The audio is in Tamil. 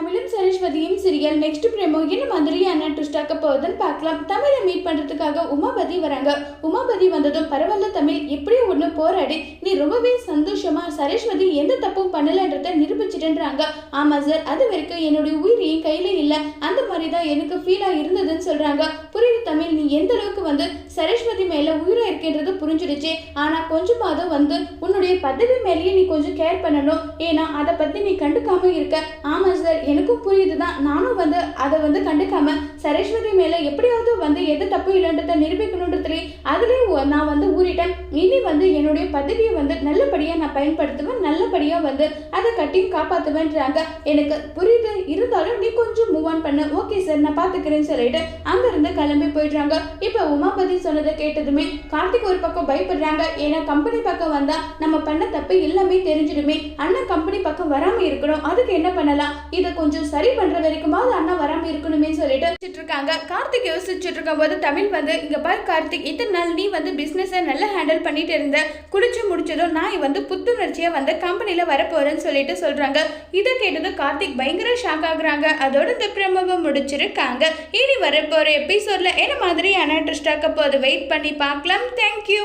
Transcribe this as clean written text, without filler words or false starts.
தமிழும் சரஸ்வதியும் சீரியல் நெக்ஸ்ட் பிரேமோ என்ன மாதிரியான ட்விஸ்ட் ஆக்க போகுதுன்னு பார்க்கலாம். தமிழை மீட் பண்றதுக்காக உமாபதி வராங்க. உமாபதி வந்ததும் பரவாயில்ல தமிழ், எப்படியும் ஒன்று போராடி நீ ரொம்பவே சந்தோஷமா சரஸ்வதி எந்த தப்பும் பண்ணலன்றத நிரூபிச்சிட்டுன்றாங்க. ஆமா சார், அது வரைக்கும் என்னுடைய உயிர் என் கையில இல்ல, அந்த மாதிரி தான் எனக்கு ஃபீலா இருந்ததுன்னு சொல்றாங்க. புரியுது தமிழ், நீ எந்த அளவுக்கு சரஸ்வதி மேல உயிரா இருக்கின்றது புரிஞ்சிடுச்சு. ஆனா கொஞ்சமாவது உன்னுடைய பதவி மேலேயே நீ கொஞ்சம் கேர் பண்ணணும். ஏன்னா அதை பத்தி நீ கண்டுக்காம இருக்க. ஆமா சார், எனக்கும் புரியுதுதான். நானும் அதை கண்டுக்காம சரஸ்வதி மேல எப்படியாவது எது தப்பு இல்லைன்றத நிரூபிக்கணுன்றதுலே அதுலயே நான் ஊறிட்டேன். இனி என்னுடைய பதவியை நல்லபடியா நான் பயன்படுத்துவேன், நல்லபடியா அதை கட்டியும் காப்பாத்துவேன்றாங்க. எனக்கு புரியுது, இருந்தாலும் நீ கொஞ்சம் மூவ் ஆன் பண்ணு. ஓகே சார், நான் பாத்துக்கிறேன்னு சொல்லிட்டு அங்க இருந்து கிளம்பி போயிடுறாங்க. இப்ப உமாபதி சொன்னதை கேட்டதுமே கார்த்திக் ஒரு பக்கம் பயப்படுறாங்க. ஏன்னா கம்பெனி பக்கம் வந்தா நம்ம பண்ண தப்பு எல்லாமே தெரிஞ்சிடுமே. அண்ணன் கம்பெனி பக்கம் வராம இருக்கணும், அதுக்கு என்ன பண்ணலாம், இதை கொஞ்சம் சரி பண்ற வரைக்குமாவது அண்ணா வராம இருக்கணுமே சொல்லிட்டு இருக்காங்க. கார்த்திக் யோசிச்சுட்டு இருக்கும் போது தமிழ் இங்க பாரு கார்த்திக், இத்தனை நாள் நீ பிசினஸ் நல்லா ஹேண்டில் பண்ணிட்டு இருந்த, குடிச்சு முடிச்சதும் நான் புத்துணர்ச்சியா கம்பெனில வரப்போறேன்னு சொல்லிட்டு சொல்றாங்க. இதை கேட்டதும் கார்த்திக் பயங்கர ஷாக் ஆகுறாங்க. அதோட இந்த பிரமவை முடிச்சிருக்காங்க. இனி வரப்போற எபிசோட்ல என்ன மாதிரியான ட்விஸ்ட் ஆக்க போது வெயிட் பண்ணி பார்க்கலாம். தேங்க்யூ.